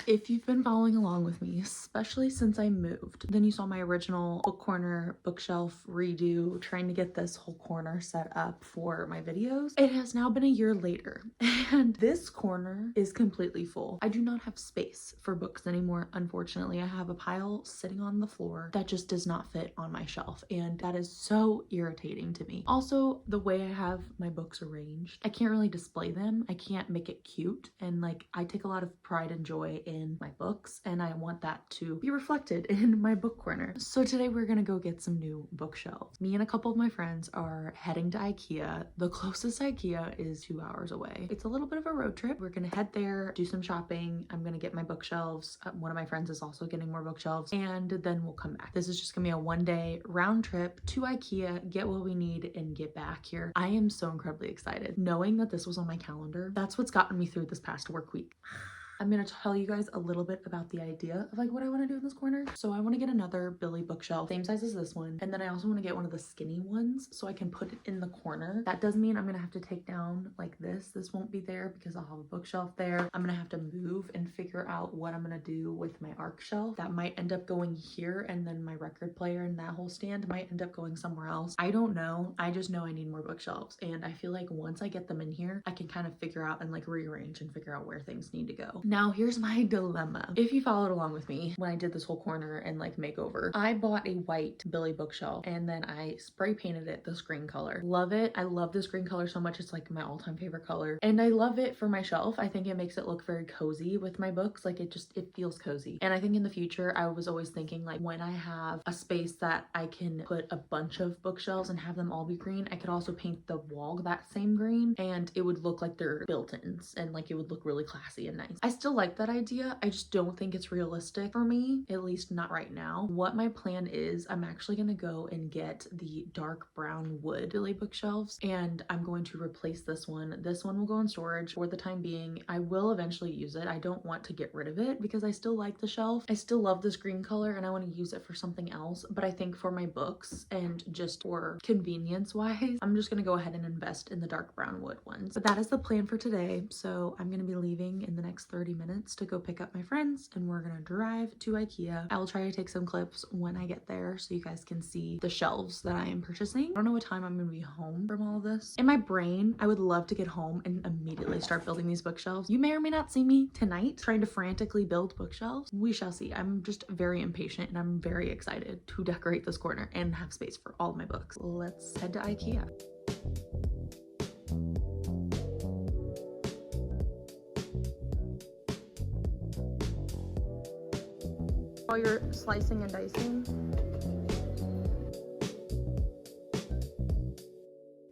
If you've been following along with me, especially since I moved, then you saw my original book corner, bookshelf redo, trying to get this whole corner set up for my videos. It has now been a year later, and this corner is completely full. I do not have space for books anymore, unfortunately. I have a pile sitting on the floor that just does not fit on my shelf, and that is so irritating to me. Also, the way I have my books arranged, I can't really display them. I can't make it cute, and like, I take a lot of pride and joy in my books, and I want that to be reflected in my book corner. So today we're gonna go get some new bookshelves. Me and a couple of my friends are heading to IKEA. The closest IKEA is 2 hours away. It's a little bit of a road trip. We're gonna head there, do some shopping. I'm gonna get my bookshelves. One of my friends is also getting more bookshelves, and then we'll come back. This is just gonna be a one-day round trip to IKEA, get what we need, and get back here. I am so incredibly excited. Knowing that this was on my calendar, that's what's gotten me through this past work week. I'm gonna tell you guys a little bit about the idea of like what I want to do in this corner. So I want to get another Billy bookshelf, same size as this one. And then I also want to get one of the skinny ones so I can put it in the corner. That does mean I'm gonna have to take down like this. This won't be there because I'll have a bookshelf there. I'm gonna have to move and figure out what I'm gonna do with my arc shelf. That might end up going here, and then my record player and that whole stand might end up going somewhere else. I don't know. I just know I need more bookshelves. And I feel like once I get them in here, I can kind of figure out and like rearrange and figure out where things need to go. Now, here's my dilemma. If you followed along with me when I did this whole corner and like makeover, I bought a white Billy bookshelf and then I spray painted it this green color. Love it. I love this green color so much. It's like my all-time favorite color. And I love it for my shelf. I think it makes it look very cozy with my books. Like it feels cozy. And I think in the future, I was always thinking like when I have a space that I can put a bunch of bookshelves and have them all be green, I could also paint the wall that same green and it would look like they're built-ins and like it would look really classy and nice. I still like that idea. I just don't think it's realistic for me, at least not right now. What my plan is, I'm actually gonna go and get the dark brown wood Billy bookshelves and I'm going to replace this one. This one will go in storage for the time being. I will eventually use it. I don't want to get rid of it because I still like the shelf. I still love this green color and I want to use it for something else, but I think for my books and just for convenience wise, I'm just gonna go ahead and invest in the dark brown wood ones. But that is the plan for today. So I'm gonna be leaving in the next 30 minutes to go pick up my friends and we're gonna drive to IKEA. I will try to take some clips when I get there so you guys can see the shelves that I am purchasing. I don't know what time I'm gonna be home from all of this. In my brain, I would love to get home and immediately start building these bookshelves. You may or may not see me tonight trying to frantically build bookshelves. We shall see. I'm just very impatient and I'm very excited to decorate this corner and have space for all of my books. Let's head to IKEA. While you're slicing and dicing,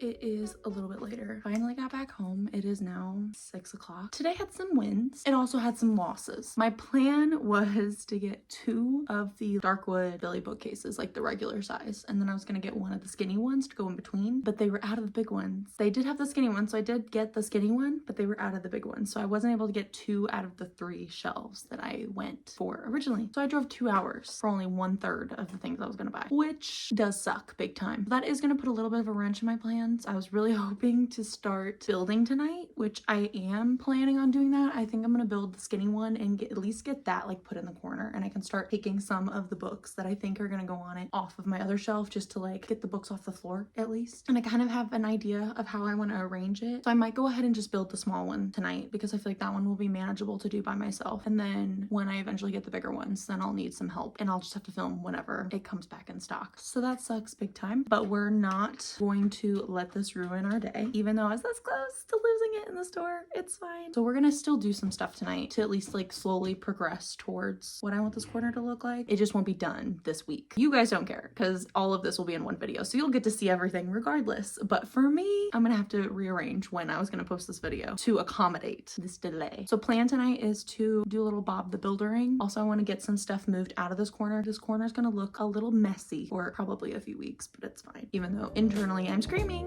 it is a little bit later. Finally got back home. It is now 6 o'clock. Today had some wins. It also had some losses. My plan was to get 2 of the Darkwood Billy bookcases, like the regular size, and then I was gonna get one of the skinny ones to go in between, but they were out of the big ones. They did have the skinny one, so I did get the skinny one, but they were out of the big one, so I wasn't able to get 2 out of the 3 shelves that I went for originally. So I drove 2 hours for only 1/3 of the things I was gonna buy, which does suck big time. That is gonna put a little bit of a wrench in my plans. I was really hoping to start building tonight, which I am planning on doing that. I think I'm gonna build the skinny one and at least get that like put in the corner, and I can start taking some of the books that I think are gonna go on it off of my other shelf just to like get the books off the floor at least. And I kind of have an idea of how I want to arrange it. So I might go ahead and just build the small one tonight because I feel like that one will be manageable to do by myself. And then when I eventually get the bigger ones, then I'll need some help and I'll just have to film whenever it comes back in stock. So that sucks big time, but we're not going to let this ruin our day. Even though I was this close to losing it in the store, it's fine. So we're gonna still do some stuff tonight to at least like slowly progress towards what I want this corner to look like. It just won't be done this week. You guys don't care because all of this will be in one video, so you'll get to see everything regardless. But for me, I'm gonna have to rearrange when I was gonna post this video to accommodate this delay. So plan tonight is to do a little Bob the Buildering. Also, I want to get some stuff moved out of this corner. This corner is gonna look a little messy for probably a few weeks, but it's fine. Even though internally I'm screaming.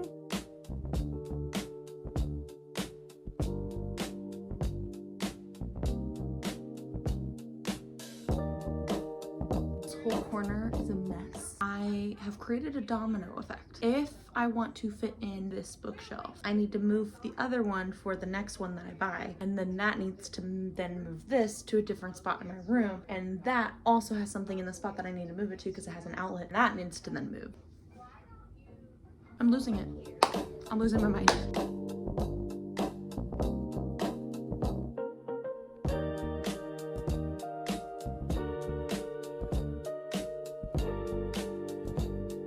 This whole corner is a mess. I have created a domino effect. If I want to fit in this bookshelf. I need to move the other one for the next one that I buy, and then that needs to then move this to a different spot in my room, and that also has something in the spot that I need to move it to because it has an outlet, and that needs to then move. I'm losing it. I'm losing my mind.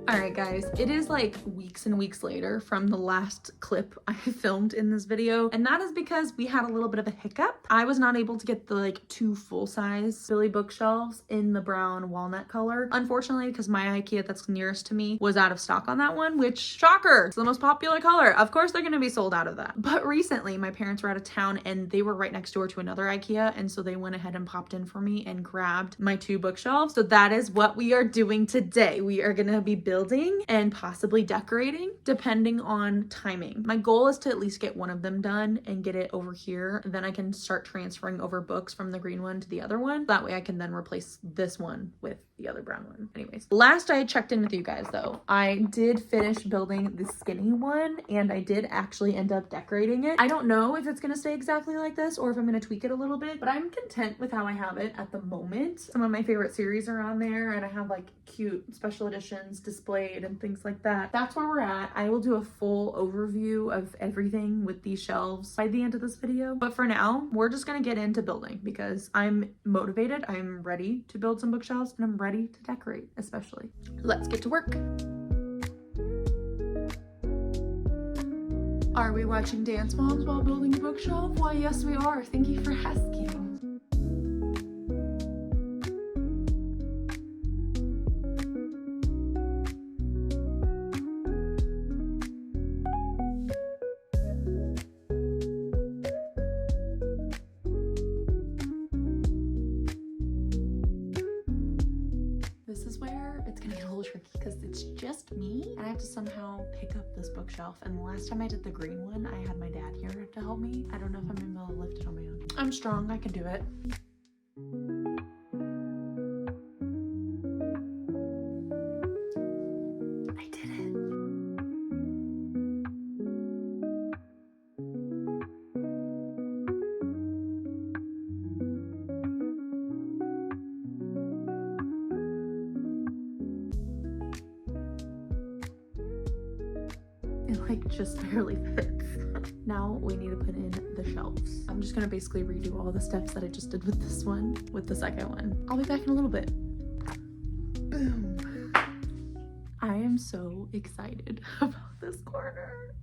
Alright guys, it is like weeks and weeks later from the last clip I filmed in this video, and that is because we had a little bit of a hiccup. I was not able to get the like 2 full-size Billy bookshelves in the brown walnut color, unfortunately, because my IKEA that's nearest to me was out of stock on that one, which, shocker, it's the most popular color. Of course they're gonna be sold out of that. But recently my parents were out of town and they were right next door to another IKEA, and so they went ahead and popped in for me and grabbed my 2 bookshelves. So that is what we are doing today. We are gonna be building and possibly decorating depending on timing. My goal is to at least get one of them done and get it over here. Then I can start transferring over books from the green one to the other one. That way I can then replace this one with the other brown one. Anyways, last I checked in with you guys though, I did finish building the skinny one and I did actually end up decorating it. I don't know if it's gonna stay exactly like this or if I'm gonna tweak it a little bit, but I'm content with how I have it at the moment. Some of my favorite series are on there and I have like cute special editions displayed and things like that. That's where we're at. I will do a full overview of everything with these shelves by the end of this video. But for now, we're just gonna get into building because I'm motivated. I'm ready to build some bookshelves and I'm ready to decorate, especially. Let's get to work. Are we watching Dance Moms while building a bookshelf? Why, yes we are. Thank you for asking. This is where it's gonna get a little tricky because it's just me and I have to somehow pick up this bookshelf. And the last time I did the green one, I had my dad here to help me. I don't know if I'm gonna be able to lift it on my own. I'm strong, I can do it. I did it. It like just barely fits. Now we need to put in the shelves. I'm just gonna basically redo all the steps that I just did with this one, with the second one. I'll be back in a little bit. Boom. I am so excited about this corner.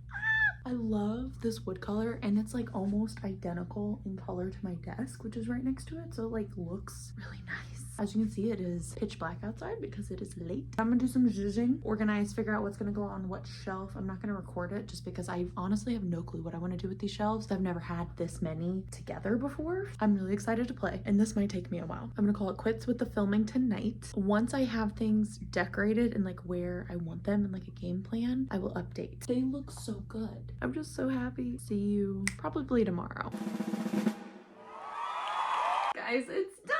I love this wood color and it's like almost identical in color to my desk, which is right next to it. So it like looks really nice. As you can see, it is pitch black outside because it is late. I'm gonna do some zhuzhing, organize, figure out what's gonna go on what shelf. I'm not gonna record it just because I honestly have no clue what I want to do with these shelves. I've never had this many together before. I'm really excited to play and this might take me a while. I'm gonna call it quits with the filming tonight. Once I have things decorated and like where I want them and like a game plan, I will update. They look so good. I'm just so happy. See you probably tomorrow. Guys, it's done!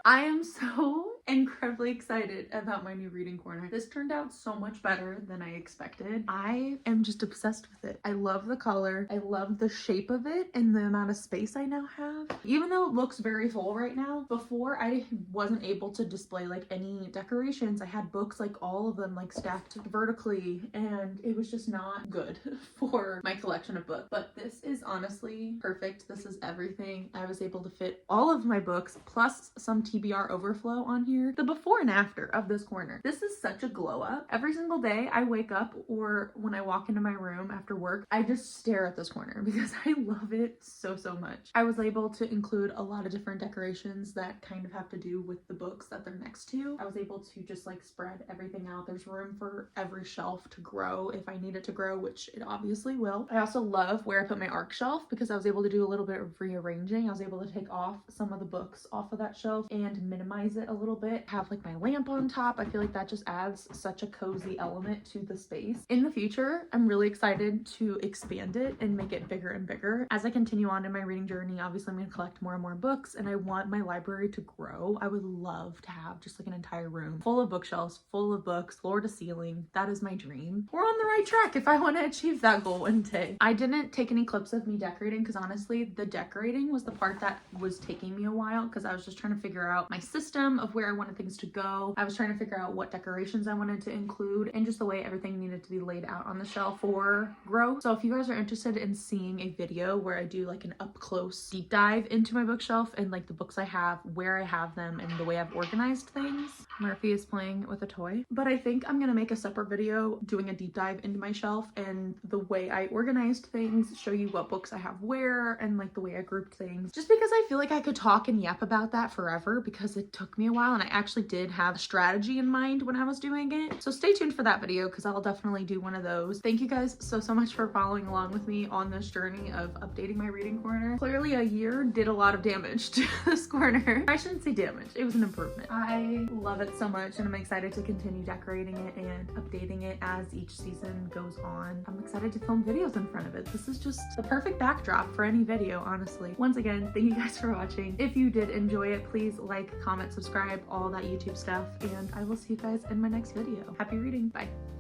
I am so incredibly excited about my new reading corner. This turned out so much better than I expected. I am just obsessed with it. I love the color. I love the shape of it and the amount of space I now have. Even though it looks very full right now, before I wasn't able to display like any decorations. I had books, like all of them like stacked vertically, and it was just not good for my collection of books. But this is honestly perfect. This is everything. I was able to fit all of my books plus some TBR overflow on here. The before and after of this corner. This is such a glow up. Every single day I wake up or when I walk into my room after work, I just stare at this corner because I love it so much. I was able to include a lot of different decorations that kind of have to do with the books that they're next to. I was able to just like spread everything out. There's room for every shelf to grow if I need it to grow, which it obviously will. I also love where I put my ARC shelf because I was able to do a little bit of rearranging. I was able to take off some of the books off of that shelf and minimize it a little bit it. Have like my lamp on top. I feel like that just adds such a cozy element to the space. In the future, I'm really excited to expand it and make it bigger and bigger. As I continue on in my reading journey, obviously I'm going to collect more and more books, and I want my library to grow. I would love to have just like an entire room full of bookshelves, full of books, floor to ceiling. That is my dream. We're on the right track if I want to achieve that goal one day. I didn't take any clips of me decorating because honestly, the decorating was the part that was taking me a while because I was just trying to figure out my system of where I wanted things to go. I was trying to figure out what decorations I wanted to include and just the way everything needed to be laid out on the shelf for growth. So if you guys are interested in seeing a video where I do like an up close deep dive into my bookshelf and like the books I have, where I have them, and the way I've organized things. Murphy is playing with a toy. But I think I'm gonna make a separate video doing a deep dive into my shelf and the way I organized things, show you what books I have where, and like the way I grouped things. Just because I feel like I could talk and yap about that forever because it took me a while and I actually did have a strategy in mind when I was doing it. So stay tuned for that video because I'll definitely do one of those. Thank you guys so much for following along with me on this journey of updating my reading corner. Clearly a year did a lot of damage to this corner. I shouldn't say damage, it was an improvement. I love it so much and I'm excited to continue decorating it and updating it as each season goes on. I'm excited to film videos in front of it. This is just the perfect backdrop for any video, honestly. Once again, thank you guys for watching. If you did enjoy it, please like, comment, subscribe, all that YouTube stuff, and I will see you guys in my next video. Happy reading, bye.